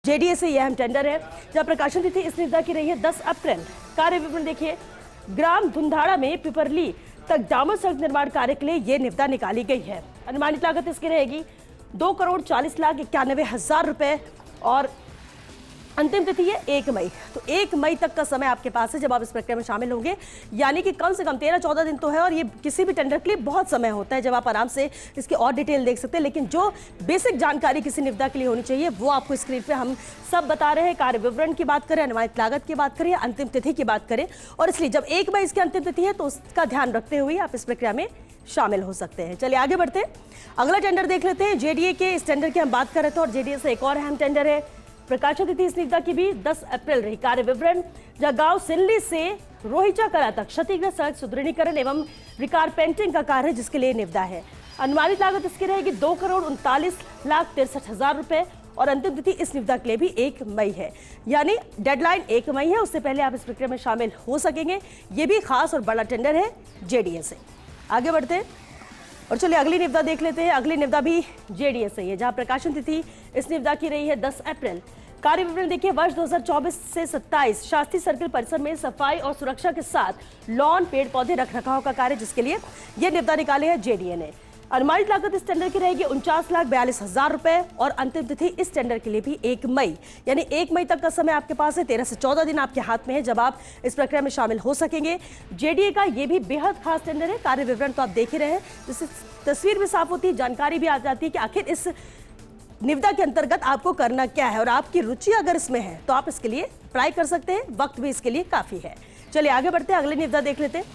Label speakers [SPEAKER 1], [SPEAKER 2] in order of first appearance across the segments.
[SPEAKER 1] JDA से यह अहम टेंडर है जहां प्रकाशन तिथि इस निविदा की रही है 10 अप्रैल। कार्य विवरण देखिए। ग्राम धुंधाड़ा में पिपरली तक डामर सड़क निर्माण कार्य के लिए यह निविदा निकाली गई है। अनुमानित लागत इसकी रहेगी 2,40,91,000 रुपए और अंतिम तिथि है 1 मई। तो 1 मई तक का समय आपके पास है जब आप इस प्रक्रिया में शामिल होंगे, यानी कि कम से कम 13-14 दिन तो है। और ये किसी भी टेंडर के लिए बहुत समय होता है जब आप आराम से इसकी और डिटेल देख सकते हैं। लेकिन जो बेसिक जानकारी किसी निविदा के लिए होनी चाहिए वो आपको स्क्रीन पे हम सब बता रहे हैं। कार्य विवरण की बात करें, अनुमानित लागत की बात करें, अंतिम तिथि की बात करें, और इसलिए जब 1 मई इसकी अंतिम तिथि है तो उसका ध्यान रखते हुए आप इस प्रक्रिया में शामिल हो सकते हैं। चलिए आगे बढ़ते हैं, अगला टेंडर देख लेते हैं। जेडीए के इस टेंडर की हम बात कर रहे थे और जेडीए से एक और अहम टेंडर है। प्रकाशन तिथि इस निविदा की भी 10 अप्रैल रही। कार्य विवरण जहां गांव सिल्ली से रोहिचा कला तक क्षतिग्रस्त सड़क सुदृढ़ीकरण एवं रिकारपेंटिंग का कार्य जिसके लिए निविदा है। अनुमानित लागत इसकी रहेगी 2,39,63,000 रुपए और अंतिम तिथि इस निविदा के लिए भी 1 मई है, यानी डेडलाइन 1 मई है। उससे पहले आप इस प्रक्रिया में शामिल हो सकेंगे। ये भी खास और बड़ा टेंडर है जेडीए से। आगे बढ़ते हैं और चलिए अगली निविदा देख लेते हैं। अगली निविदा भी जेडीए से ही है जहां प्रकाशन तिथि इस निविदा की रही है 10 अप्रैल। कार्य विवरण देखिए। वर्ष 2024 से 27 शास्त्री सर्किल परिसर में सफाई और सुरक्षा के साथ लॉन, पेड़ पौधे रख रखाव का कार्य जिसके लिए यह निविदा निकाले है जेडीए ने। अनुमानित लागत इस टेंडर की रहेगी 49,42,000 रुपए और अंतिम तिथि इस टेंडर के लिए भी 1 मई, यानी 1 मई तक का समय आपके पास है। 13 से 14 दिन आपके हाथ में है जब आप इस प्रक्रिया में शामिल हो सकेंगे। जेडीए का ये भी बेहद खास टेंडर है। कार्य विवरण तो आप देख ही रहे हैं, जिससे तस्वीर भी साफ होती है, जानकारी भी आ जाती है कि आखिर इस निविदा के अंतर्गत आपको करना क्या है, और आपकी रुचि अगर इसमें है तो आप इसके लिए अप्लाई कर सकते हैं। वक्त भी इसके लिए काफी है। चलिए आगे बढ़ते हैं, अगले निविदा देख लेते हैं।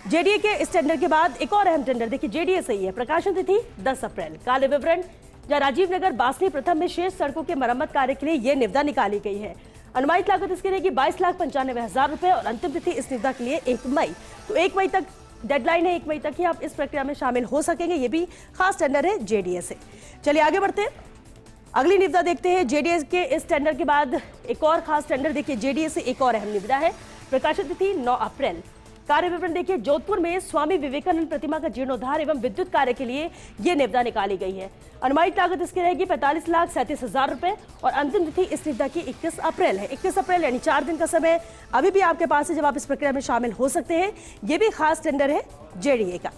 [SPEAKER 1] जेडीए के इस टेंडर के बाद एक और अहम टेंडर देखिए। जेडीए से ही है। प्रकाशन तिथि 10 अप्रैल। कार्य विवरण जहां राजीव नगर बासनी प्रथम में शेष सड़कों के मरम्मत कार्य के लिए यह निविदा निकाली गई है। अनुमानित लागत इसकी रहेगी 22,95,000 रुपए और अंतिम तिथि इस निविदा के लिए 1 मई। तो 1 मई तक डेडलाइन है, 1 मई तक ही आप इस प्रक्रिया में शामिल हो सकेंगे। ये भी खास टेंडर है जेडीए से। चलिए आगे बढ़ते हैं, अगली निविदा देखते हैं। जेडीए के इस टेंडर के बाद एक और खास टेंडर देखिए। जेडीए से एक और अहम निविदा है। प्रकाशन तिथि 9 अप्रैल। कार्य विवरण देखिए। जोधपुर में स्वामी विवेकानंद प्रतिमा का जीर्णोद्धार एवं विद्युत कार्य के लिए यह निविदा निकाली गई है। अनुमानित लागत इसकी रहेगी 45,37,000 रुपए और अंतिम तिथि इस निविदा की 21 अप्रैल है। 21 अप्रैल यानी 4 दिन का समय अभी भी आपके पास है जब आप इस प्रक्रिया में शामिल हो सकते हैं। ये भी खास टेंडर है जेडीए का।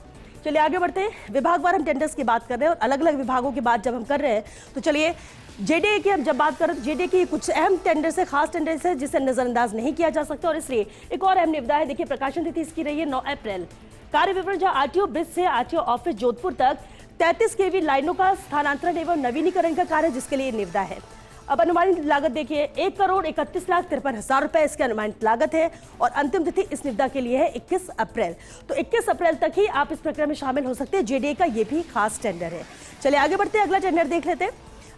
[SPEAKER 1] चलिए आगे बढ़ते हैं। विभागवार हम टेंडर्स की बात कर रहे हैं और अलग अलग विभागों की बात जब हम कर रहे हैं तो चलिए जेडीए की हम जब बात करें तो जेडीए की कुछ अहम टेंडर्स है, खास टेंडर्स है जिसे नजरअंदाज नहीं किया जा सकता, और इसलिए एक और अहम निविदा है। देखिए प्रकाशन तिथि इसकी रही है 9 अप्रैल। कार्य विवरण जहां आरटीओ ब्रिज से आरटीओ ऑफिस जोधपुर तक 33 केवी लाइनों का स्थानांतरण एवं नवीनीकरण का कार्य जिसके लिए निविदा है। अब अनुमानित लागत देखिए 1,31,53,000 रुपए इसकी अनुमानित लागत है और अंतिम तिथि इस निविदा के लिए है 21 अप्रैल। तो 21 अप्रैल तक ही आप इस प्रक्रिया में शामिल हो सकते हैं। जेडीए का ये भी खास टेंडर है। चलिए आगे बढ़ते हैं, अगला टेंडर देख लेते हैं।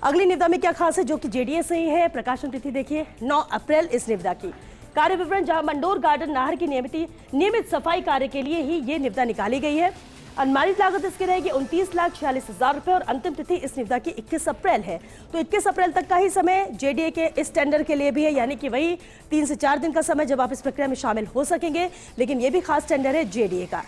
[SPEAKER 1] अगली निविदा में क्या खास है जो कि जेडीए से ही है। प्रकाशन तिथि देखिए 9 अप्रैल इस निविदा की। कार्य विवरण जहां मंडोर गार्डन नहर की नियमित सफाई कार्य के लिए ही ये निविदा निकाली गई है। अनुमानित लागत इसकी रहेगी 29,46,000 रुपए और अंतिम तिथि इस निविदा की 21 अप्रैल है। तो 21 अप्रैल तक का ही समय जेडीए के इस टेंडर के लिए भी है, यानी कि वही 3 से 4 दिन का समय जब आप इस प्रक्रिया में शामिल हो सकेंगे। लेकिन ये भी खास टेंडर है जेडीए का।